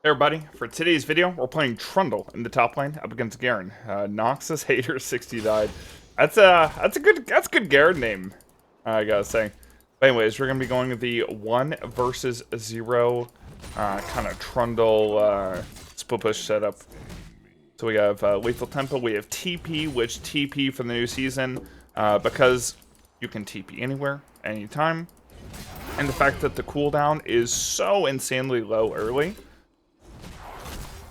Hey everybody, for today's video, we're playing Trundle in the top lane up against Garen. Noxus Hater 60 died. That's a good Garen name, I gotta say. But anyways, we're gonna be going with the 1 versus 0 kind of Trundle split push setup. So we have Lethal Tempo, we have TP, which TP for the new season, because you can TP anywhere, anytime. And the fact that the cooldown is so insanely low early.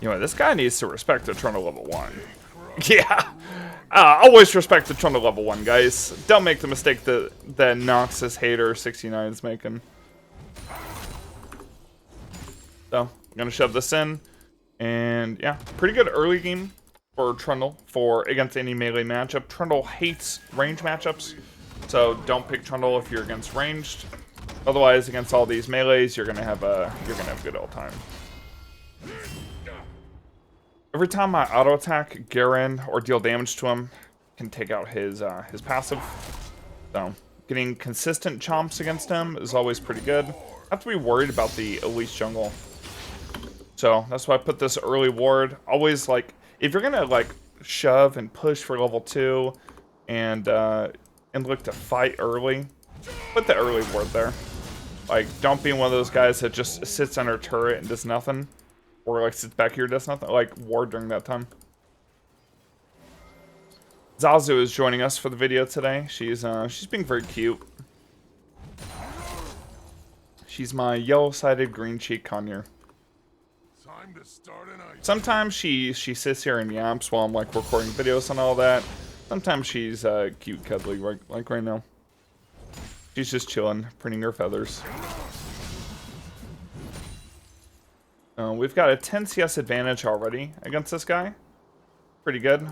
You know, this guy needs to respect the Trundle level 1. Yeah. Always respect the Trundle level 1, guys. Don't make the mistake that Noxus Hater 69 is making. So, I'm going to shove this in. And, yeah, pretty good early game for Trundle against any melee matchup. Trundle hates range matchups. So, don't pick Trundle if you're against ranged. Otherwise, against all these melees, you're going to have a good old time. Every time I auto attack Garen or deal damage to him, can take out his passive. So getting consistent chomps against him is always pretty good. I have to be worried about the Elise jungle. So that's why I put this early ward. Always like if you're gonna like shove and push for level 2 and look to fight early, put the early ward there. Like don't be one of those guys that just sits under turret and does nothing. Or like sits back here, does nothing, like ward during that time. Zazu is joining us for the video today. She's being very cute. She's my yellow-sided green cheek conure. Sometimes she sits here and yaps while I'm like recording videos and all that. Sometimes she's cute, cuddly, like right now. She's just chilling, preening her feathers. We've got a 10 CS advantage already against this guy. Pretty good.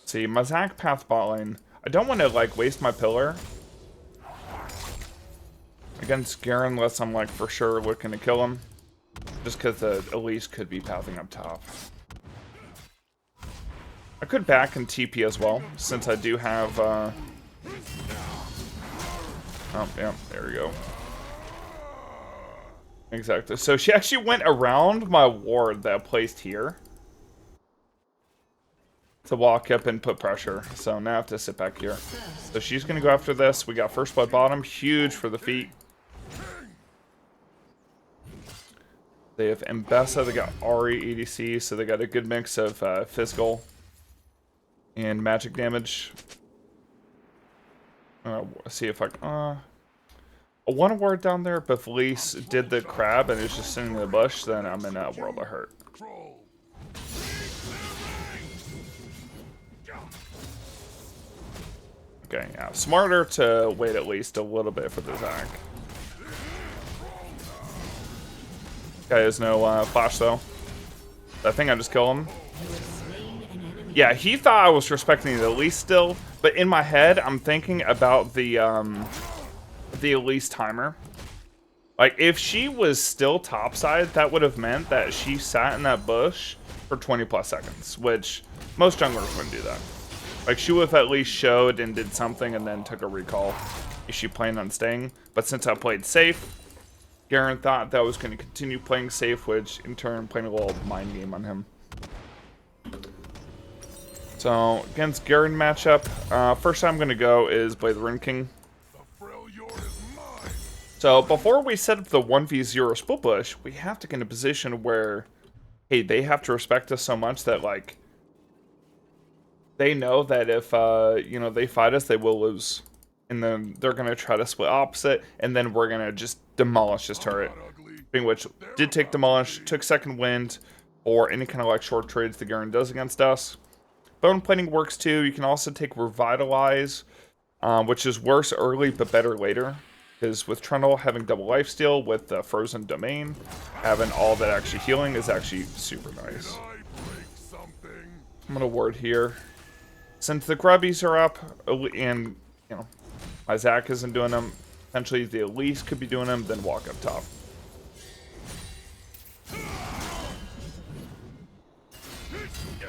See, my Zac path bot lane. I don't want to like waste my pillar against Garen unless I'm like for sure looking to kill him. Just because the Elise could be pathing up top. I could back and TP as well, since I do have oh yeah, there we go. Exactly. So she actually went around my ward that I placed here to walk up and put pressure. So now I have to sit back here. So she's going to go after this. We got first blood bottom. Huge for the feet. They have Mbessa. They got Ari ADC. So they got a good mix of physical and magic damage. See if I... one ward down there, but if Elise did the crab and is just sitting in the bush, then I'm in a world of hurt. Okay, yeah. Smarter to wait at least a little bit for the Zac. Guy has no flash though. I think I just kill him. Yeah, he thought I was respecting the Elise still, but in my head, I'm thinking about the Elise timer. Like if she was still topside, that would have meant that she sat in that bush for 20 plus seconds, which most junglers wouldn't do that. Like she would have at least showed and did something and then took a recall if she planned on staying. But since I played safe, Garen thought that I was going to continue playing safe, which in turn playing a little mind game on him. So against Garen matchup, first time I'm going to go is Blade the Rune King. So before we set up the 1v0 split push, we have to get in a position where, hey, they have to respect us so much that like they know that if you know, they fight us, they will lose, and then they're gonna try to split opposite, and then we're gonna just demolish this turret. Being which did take demolish, took second wind, or any kind of like short trades the Garen does against us. Bone plating works too. You can also take revitalize, which is worse early but better later. Because with Trundle having double lifesteal, with the frozen domain, having all that actually healing is actually super nice. I'm gonna ward here. Since the grubbies are up, and you know, my Zac isn't doing them, potentially the Elise could be doing them, then walk up top.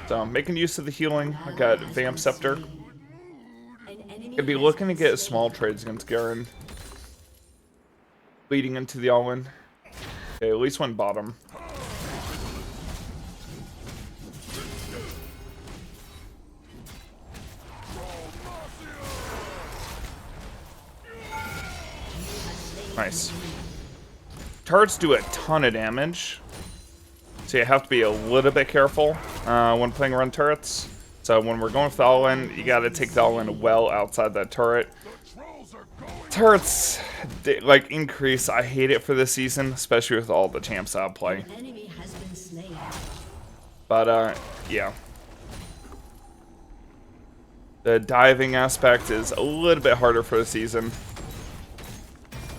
So I'm making use of the healing. I got Vamp Scepter. Gonna be looking to get small trades against Garen. Leading into the all-in. Okay, at least one bottom. Nice. Turrets do a ton of damage, so you have to be a little bit careful when playing around turrets. So when we're going for the all-in, you gotta take the all-in well outside that turret. Turrets, like, increase. I hate it for this season, especially with all the champs out of play. But, yeah. The diving aspect is a little bit harder for the season.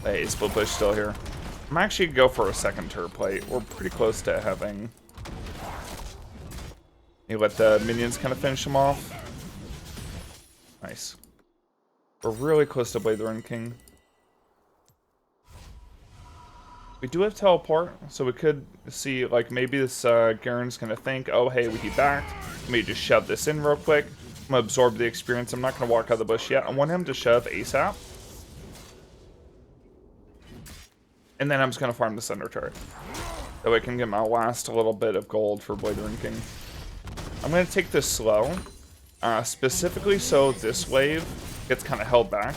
Hey, split push still here. I'm actually gonna go for a second turret plate. We're pretty close to having... You let the minions kind of finish them off. Nice. We're really close to Blade the Ruined King. We do have teleport, so we could see, like, maybe this Garen's gonna think, oh, hey, he backed. Let me just shove this in real quick. I'm gonna absorb the experience. I'm not gonna walk out of the bush yet. I want him to shove ASAP. And then I'm just gonna farm the Thunder turret. That way I can get my last little bit of gold for Blade the Ruined King. I'm gonna take this slow. Specifically so this wave gets kind of held back.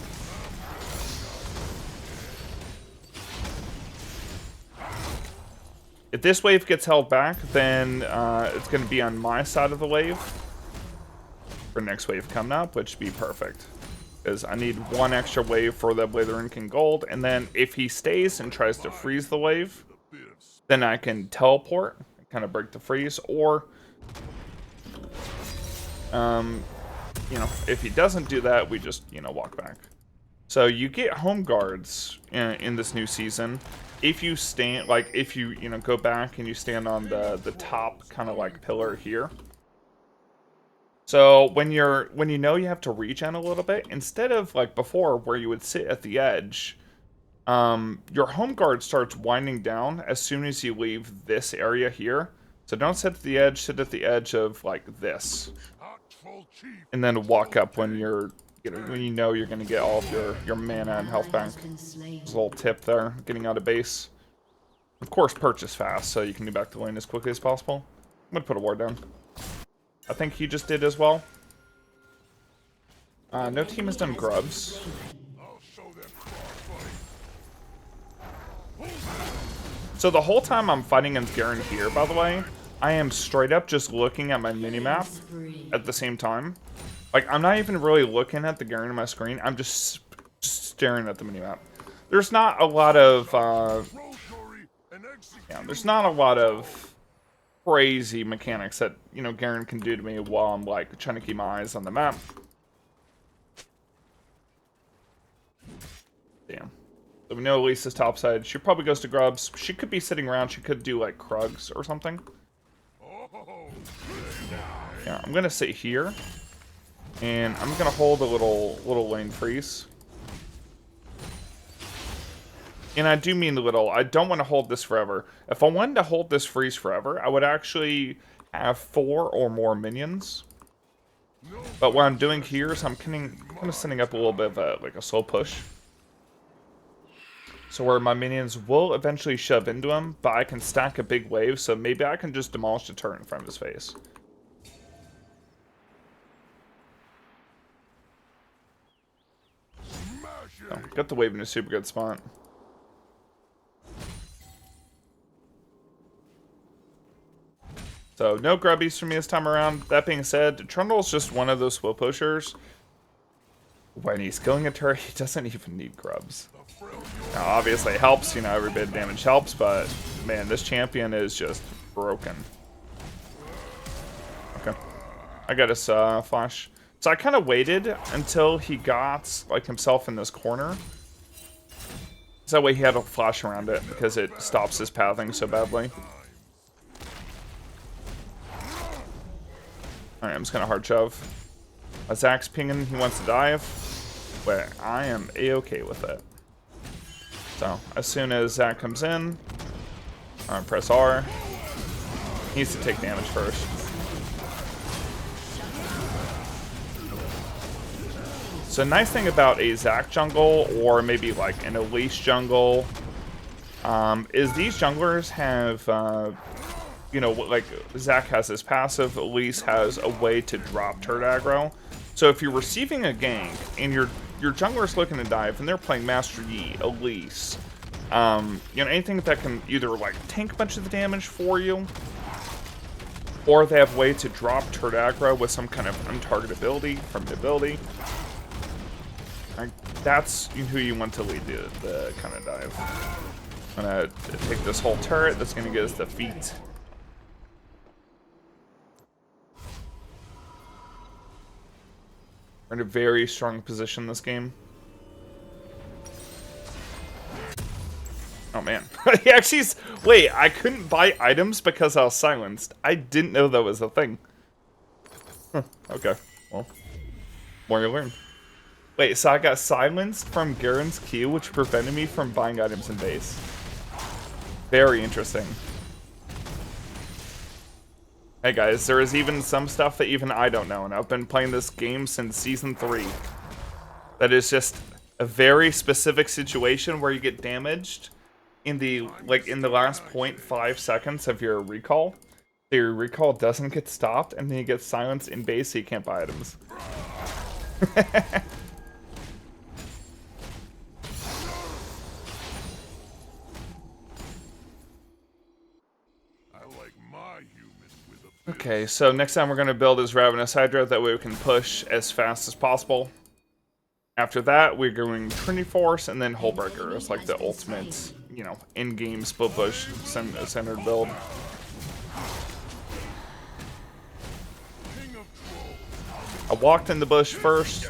If this wave gets held back, then it's going to be on my side of the wave for next wave coming up, which would be perfect. Because I need one extra wave for the Blade the Ruined King gold, and then if he stays and tries to freeze the wave, then I can teleport, kind of break the freeze, or... you know, if he doesn't do that, we just, you know, walk back. So you get home guards in this new season if you stand, like, if you, you know, go back and you stand on the top kind of like pillar here. So when you know you have to regen a little bit, instead of like before where you would sit at the edge, your home guard starts winding down as soon as you leave this area here. So don't sit at the edge, sit at the edge of like this. And then walk up when you're, you know you're gonna get all of your mana and health back. There's a little tip there, getting out of base. Of course, purchase fast so you can get back to lane as quickly as possible. I'm gonna put a ward down. I think he just did as well. No team has done grubs. So the whole time I'm fighting against Garen here, by the way, I am straight up just looking at my minimap at the same time. Like, I'm not even really looking at the Garen on my screen. I'm just staring at the minimap. There's not a lot of, there's not a lot of crazy mechanics that, you know, Garen can do to me while I'm, like, trying to keep my eyes on the map. Damn. So we know Lisa's topside. She probably goes to grubs. She could be sitting around. She could do, like, Krugs or something. Yeah, I'm gonna sit here. And I'm gonna hold a little lane freeze. And I do mean little. I don't want to hold this forever. If I wanted to hold this freeze forever, I would actually have 4 or more minions. But what I'm doing here is I'm kind of setting up a little bit of like a slow push. So where my minions will eventually shove into him, but I can stack a big wave, so maybe I can just demolish the turret in front of his face. So, got the wave in a super good spot. So, no grubbies for me this time around. That being said, Trundle's just one of those slow pushers. When he's killing a turret, he doesn't even need grubs. Now, obviously it helps, you know, every bit of damage helps, but, man, this champion is just broken. Okay. I got his flash. So I kind of waited until he got, like, himself in this corner. So that way he had a flash around it, because it stops his pathing so badly. Alright, I'm just gonna hard shove. Zach's pinging, he wants to dive. But I am A-okay with it. So, as soon as Zach comes in, press R. He needs to take damage first. So, nice thing about a Zach jungle, or maybe like an Elise jungle, is these junglers have, you know, like Zach has his passive, Elise has a way to drop turret aggro. So if you're receiving a gank and your jungler's looking to dive and they're playing Master Yi, Elise, you know, anything that can either like tank a bunch of the damage for you, or they have a way to drop turret aggro with some kind of untargetability from the ability. That's who you want to lead the kind of dive. I'm gonna take this whole turret. That's gonna get us the feet. We're in a very strong position this game. Oh man, he actually. Wait, I couldn't buy items because I was silenced. I didn't know that was a thing. Huh, okay, well, more you learn. Wait, so I got silenced from Garen's Q, which prevented me from buying items in base. Very interesting. Hey guys, there is even some stuff that even I don't know, and I've been playing this game since Season 3. That is just a very specific situation where you get damaged in the, like, in the last 0.5 seconds of your recall. So your recall doesn't get stopped, and then you get silenced in base so you can't buy items. Okay, so next time we're going to build is Ravenous Hydra, that way we can push as fast as possible. After that, we're going Trinity Force and then Hullbreaker. It's like the ultimate, you know, in-game split push centered build. I walked in the bush first.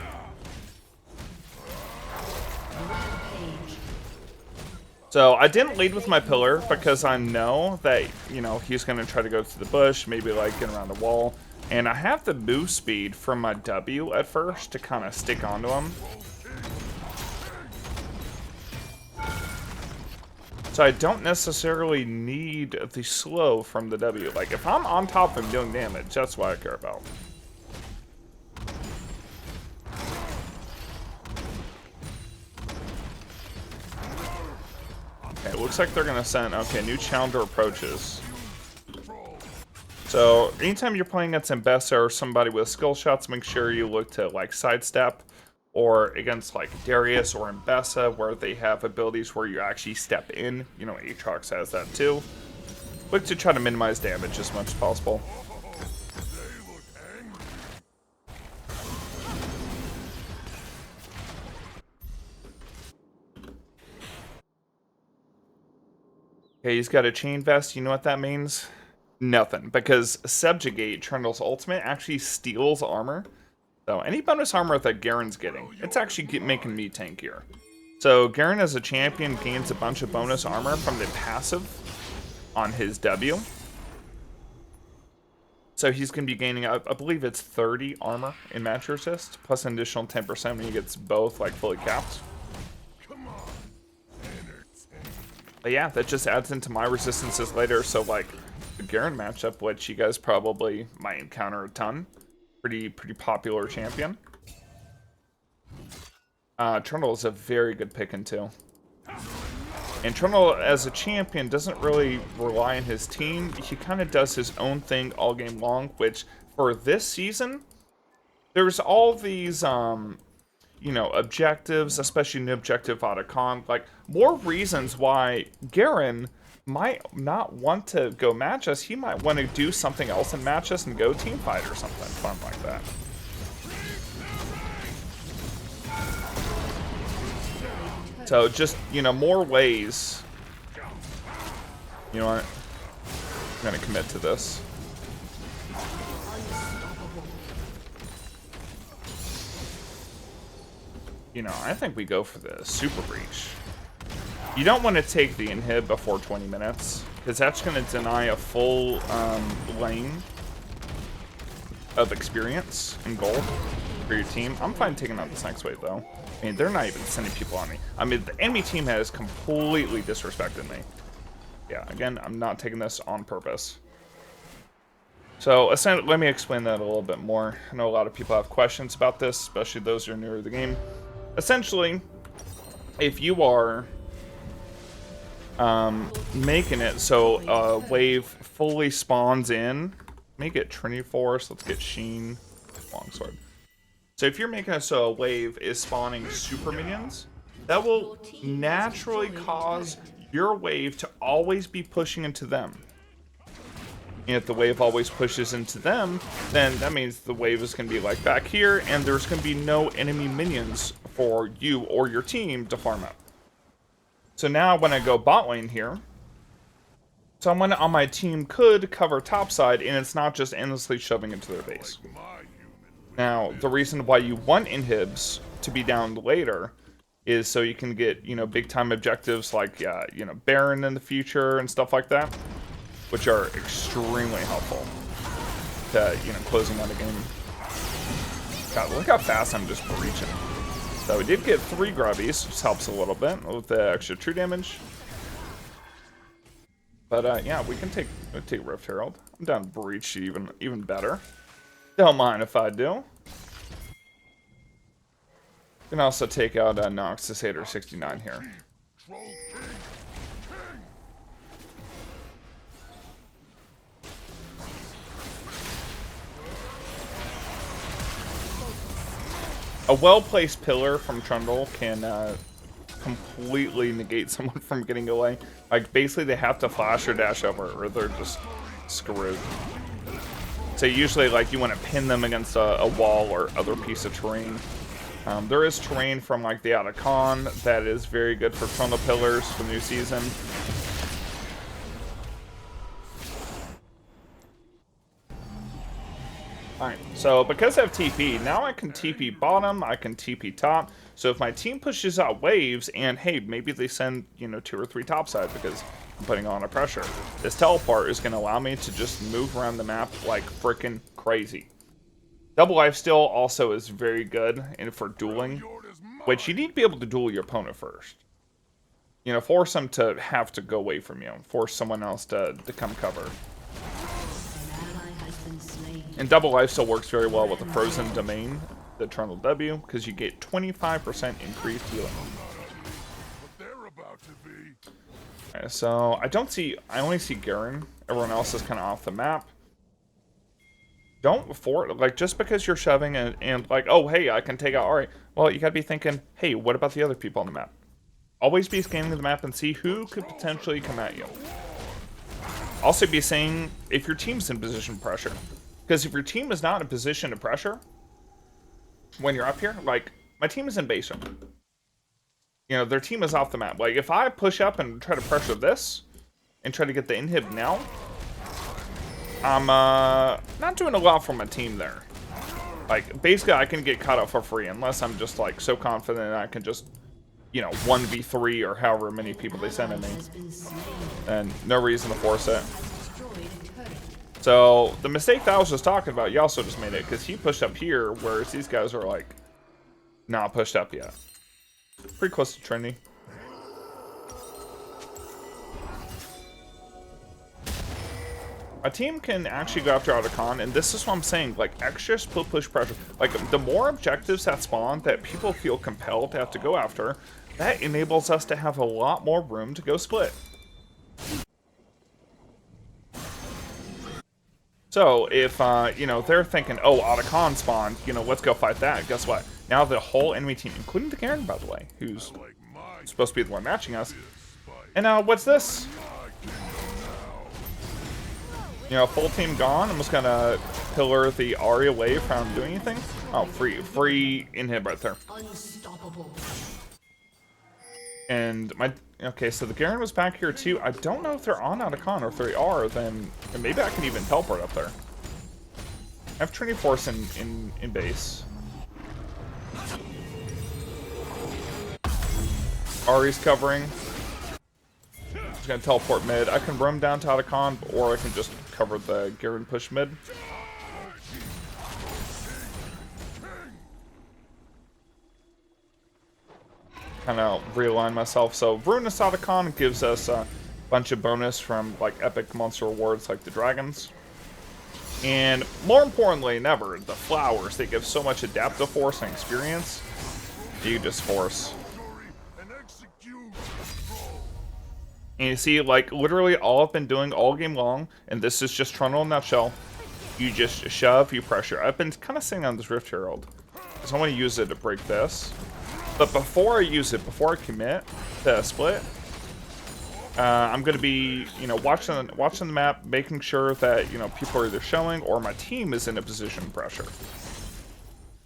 So I didn't lead with my pillar because I know that, you know, he's going to try to go through the bush, maybe like get around the wall. And I have the move speed from my W at first to kind of stick onto him. So I don't necessarily need the slow from the W. Like if I'm on top of him doing damage, that's what I care about. Okay, looks like they're gonna send, okay, new challenger approaches. So anytime you're playing against Mbessa or somebody with skill shots, make sure you look to like sidestep, or against like Darius or Mbessa where they have abilities where you actually step in. You know, Aatrox has that too. Look to try to minimize damage as much as possible. Okay, he's got a chain vest. You know what that means? Nothing, because Subjugate, Trundle's ultimate, actually steals armor. So any bonus armor that Garen's getting, it's actually making me tankier. So Garen as a champion gains a bunch of bonus armor from the passive on his W. So he's going to be gaining, I believe it's 30 armor in match resist, plus an additional 10% when he gets both like fully capped. But yeah, that just adds into my resistances later. So like the Garen matchup, which you guys probably might encounter a ton. Pretty popular champion. Trundle is a very good pick in two. And Trundle as a champion doesn't really rely on his team. He kind of does his own thing all game long, which for this season, there's all these you know, objectives, especially an objective out of con, like more reasons why Garen might not want to go match us. He might want to do something else and match us and go team fight or something fun like that. So just, you know, more ways. You know what? I'm gonna commit to this. You know, I think we go for the super breach. You don't want to take the inhib before 20 minutes, because that's going to deny a full lane of experience and gold for your team. I'm fine taking out this next wave, though. I mean, they're not even sending people on me. I mean, the enemy team has completely disrespected me. Yeah, again, I'm not taking this on purpose. So, let me explain that a little bit more. I know a lot of people have questions about this, especially those who are newer to the game. Essentially, if you are making it so wave fully spawns in. Make it Trinity Force. Let's get Sheen. Longsword. So if you're making it so a wave is spawning super minions, that will naturally cause your wave to always be pushing into them. And if the wave always pushes into them, then that means the wave is going to be like back here, and there's going to be no enemy minions for you or your team to farm up. So now when I go bot lane here, someone on my team could cover topside, and it's not just endlessly shoving into their base. Now, the reason why you want inhibs to be down later is so you can get, you know, big time objectives like, you know, Baron in the future and stuff like that, which are extremely helpful to, you know, closing out a game. God, look how fast I'm just breaching. So we did get 3 grubbies, which helps a little bit with the extra true damage. But yeah, we can take Rift Herald. I'm down breach even better. Don't mind if I do. You can also take out Noxus Hater 69 here. A well-placed pillar from Trundle can completely negate someone from getting away. Like, basically they have to flash or dash over, or they're just screwed. So usually, like, you want to pin them against a wall or other piece of terrain. There is terrain from, like, the Otacon that is very good for Trundle pillars for the new season. Alright, so because I have TP, now I can TP bottom, I can TP top. So if my team pushes out waves, and hey, maybe they send, you know, 2 or 3 topside because I'm putting on a pressure, this teleport is going to allow me to just move around the map like freaking crazy. Double life steal also is very good for dueling, which you need to be able to duel your opponent first. You know, force them to have to go away from you, force someone else to come cover. And double life still works very well with the frozen domain, the Trundle W, because you get 25% increased healing. Okay, so I only see Garen. Everyone else is kind of off the map. Like, just because you're shoving and like, oh, hey, I can take out Ahri. Well, you gotta be thinking, hey, what about the other people on the map? Always be scanning the map and see who could potentially come at you. Also be saying if your team's in position pressure. Because if your team is not in position to pressure, when you're up here, like, my team is in base room. You know, their team is off the map. Like, if I push up and try to pressure this, and try to get the inhib now, I'm not doing a lot for my team there. Like, basically, I can get caught up for free, unless I'm just, like, so confident I can just, you know, 1v3 or however many people they send at me. And no reason to force it. So, the mistake that I was just talking about, Yasuo just made it, because he pushed up here, whereas these guys are, like, not pushed up yet. Pretty close to Trinity. A team can actually go after Otacon, and this is what I'm saying, like, extra split push pressure. Like, the more objectives that spawn that people feel compelled to have to go after, that enables us to have a lot more room to go split. So, if, you know, they're thinking, oh, Otacon spawned, you know, let's go fight that. Guess what? Now the whole enemy team, including the Garen, by the way, who's supposed to be the one matching us. And what's this? You know, full team gone. I'm just gonna pillar the Ahri away from doing anything. Oh, free inhib right there. And okay, so the Garen was back here too. I don't know if they're on Otacon, or if they are, then maybe I can even teleport up there. I have Trinity Force in base. Ahri's covering. Just gonna teleport mid. I can roam down to Otacon, or I can just cover the Garen push mid. Kind of realign myself. So Ravenous Hydra gives us a bunch of bonus from like epic monster rewards like the dragons. And more importantly than ever, the flowers. They give so much adaptive force and experience. You just force. And you see, like, literally all I've been doing all game long, and this is just Trundle in a nutshell. You just shove, you pressure. I've been kind of sitting on this Rift Herald, because I want to use it to break this. But before I use it, before I commit to a split, I'm going to be, you know, watching the map, making sure that, you know, people are either showing or my team is in a position of pressure.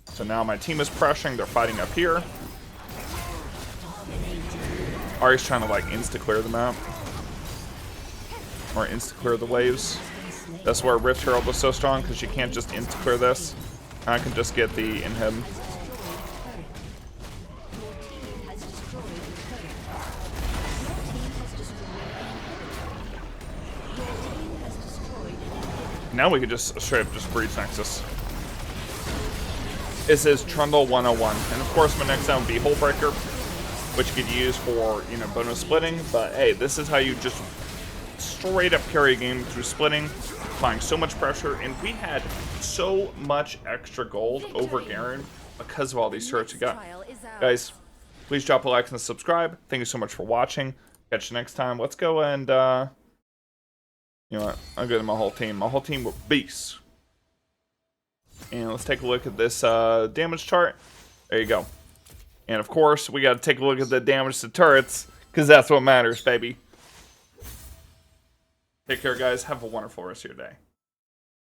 So now my team is pressuring, they're fighting up here. Ari's trying to, like, insta-clear the map. Or insta-clear the waves. That's where Rift Herald was so strong, because you can't just insta-clear this. I can just get the inhib. Now we could just straight up just breach Nexus. This is Trundle 101. And of course my next down would be Hullbreaker, which you could use for, you know, bonus splitting. But hey, this is how you just straight up carry a game through splitting, applying so much pressure. And we had so much extra gold over Garen because of all these turrets we got. Guys, please drop a like and subscribe. Thank you so much for watching. Catch you next time. Let's go and, you know what? I'll go to my whole team. My whole team were beasts. And let's take a look at this damage chart. There you go. And of course, we got to take a look at the damage to turrets, because that's what matters, baby. Take care, guys. Have a wonderful rest of your day.